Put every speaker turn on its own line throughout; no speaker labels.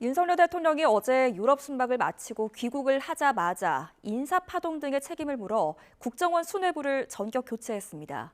윤석열 대통령이 어제 유럽 순방을 마치고 귀국을 하자마자 인사파동 등의 책임을 물어 국정원 수뇌부를 전격 교체했습니다.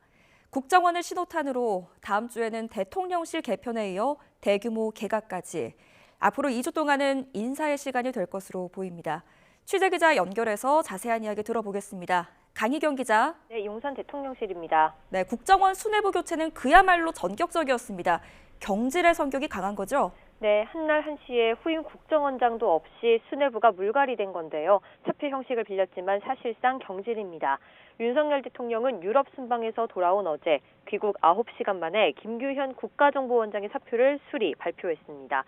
국정원을 신호탄으로 다음 주에는 대통령실 개편에 이어 대규모 개각까지 앞으로 2주 동안은 인사의 시간이 될 것으로 보입니다. 취재기자 연결해서 자세한 이야기 들어보겠습니다. 강희경 기자.
네, 용산 대통령실입니다.
네, 국정원 수뇌부 교체는 그야말로 전격적이었습니다. 경질의 성격이 강한 거죠?
네, 한날 한시에 후임 국정원장도 없이 수뇌부가 물갈이된 건데요. 차표 형식을 빌렸지만 사실상 경질입니다. 윤석열 대통령은 유럽 순방에서 돌아온 어제 귀국 9시간 만에 김규현 국가정보원장의 사표를 수리 발표했습니다.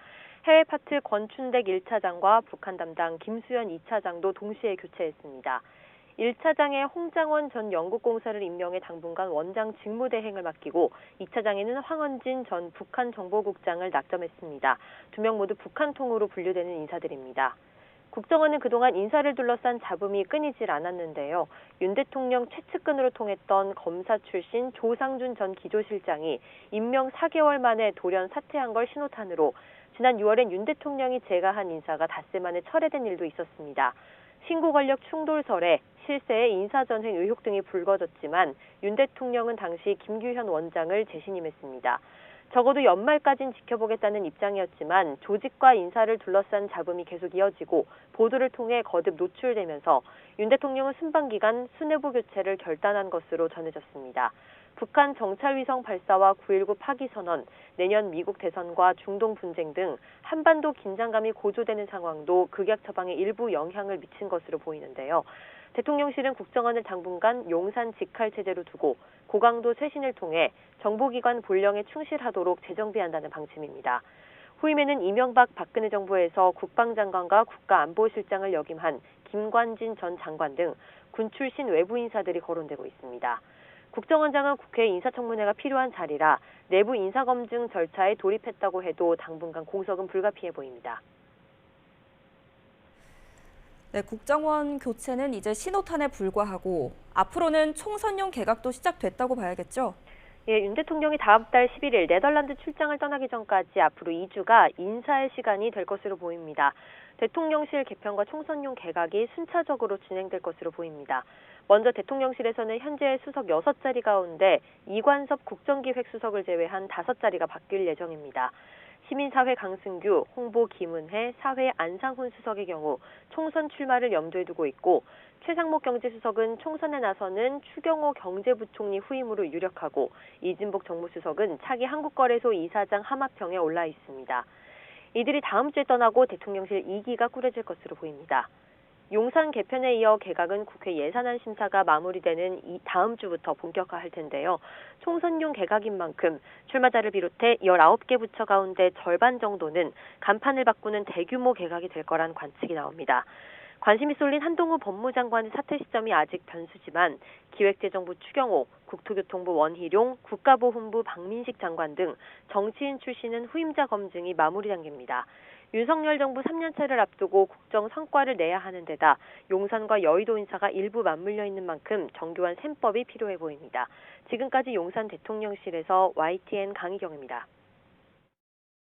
해외 파트 권춘댁 1차장과 북한 담당 김수현 2차장도 동시에 교체했습니다. 1차장에 홍장원 전 영국공사를 임명해 당분간 원장 직무대행을 맡기고 2차장에는 황원진 전 북한정보국장을 낙점했습니다. 두 명 모두 북한통으로 분류되는 인사들입니다. 국정원은 그동안 인사를 둘러싼 잡음이 끊이질 않았는데요. 윤 대통령 최측근으로 통했던 검사 출신 조상준 전 기조실장이 임명 4개월 만에 돌연 사퇴한 걸 신호탄으로 지난 6월엔 윤 대통령이 제거한 인사가 닷새 만에 철회된 일도 있었습니다. 신구 권력 충돌설에 실세의 인사전횡 의혹 등이 불거졌지만 윤 대통령은 당시 김규현 원장을 재신임했습니다. 적어도 연말까진 지켜보겠다는 입장이었지만 조직과 인사를 둘러싼 잡음이 계속 이어지고 보도를 통해 거듭 노출되면서 윤 대통령은 순방 기간 수뇌부 교체를 결단한 것으로 전해졌습니다. 북한 정찰위성 발사와 9.19 파기 선언, 내년 미국 대선과 중동 분쟁 등 한반도 긴장감이 고조되는 상황도 극약 처방에 일부 영향을 미친 것으로 보이는데요. 대통령실은 국정원을 당분간 용산 직할체제로 두고 고강도 쇄신을 통해 정보기관 본령에 충실하도록 재정비한다는 방침입니다. 후임에는 이명박 박근혜 정부에서 국방장관과 국가안보실장을 역임한 김관진 전 장관 등 군 출신 외부 인사들이 거론되고 있습니다. 국정원장은 국회 인사청문회가 필요한 자리라 내부 인사검증 절차에 돌입했다고 해도 당분간 공석은 불가피해 보입니다.
네, 국정원 교체는 이제 신호탄에 불과하고 앞으로는 총선용 개각도 시작됐다고 봐야겠죠?
예, 윤 대통령이 다음 달 11일 네덜란드 출장을 떠나기 전까지 앞으로 2주가 인사의 시간이 될 것으로 보입니다. 대통령실 개편과 총선용 개각이 순차적으로 진행될 것으로 보입니다. 먼저 대통령실에서는 현재 수석 6자리 가운데 이관섭 국정기획수석을 제외한 5자리가 바뀔 예정입니다. 시민사회 강승규, 홍보 김은혜, 사회 안상훈 수석의 경우 총선 출마를 염두에 두고 있고 최상목 경제수석은 총선에 나서는 추경호 경제부총리 후임으로 유력하고 이진복 정무수석은 차기 한국거래소 이사장 함합형에 올라 있습니다. 이들이 다음 주에 떠나고 대통령실 2기가 꾸려질 것으로 보입니다. 용산 개편에 이어 개각은 국회 예산안 심사가 마무리되는 다음 주부터 본격화할 텐데요. 총선용 개각인 만큼 출마자를 비롯해 19개 부처 가운데 절반 정도는 간판을 바꾸는 대규모 개각이 될 거란 관측이 나옵니다. 관심이 쏠린 한동훈 법무장관의 사퇴 시점이 아직 변수지만 기획재정부 추경호, 국토교통부 원희룡, 국가보훈부 박민식 장관 등 정치인 출신은 후임자 검증이 마무리 단계입니다. 윤석열 정부 3년차를 앞두고 국정 성과를 내야 하는 데다 용산과 여의도 인사가 일부 맞물려 있는 만큼 정교한 셈법이 필요해 보입니다. 지금까지 용산 대통령실에서 YTN 강희경입니다.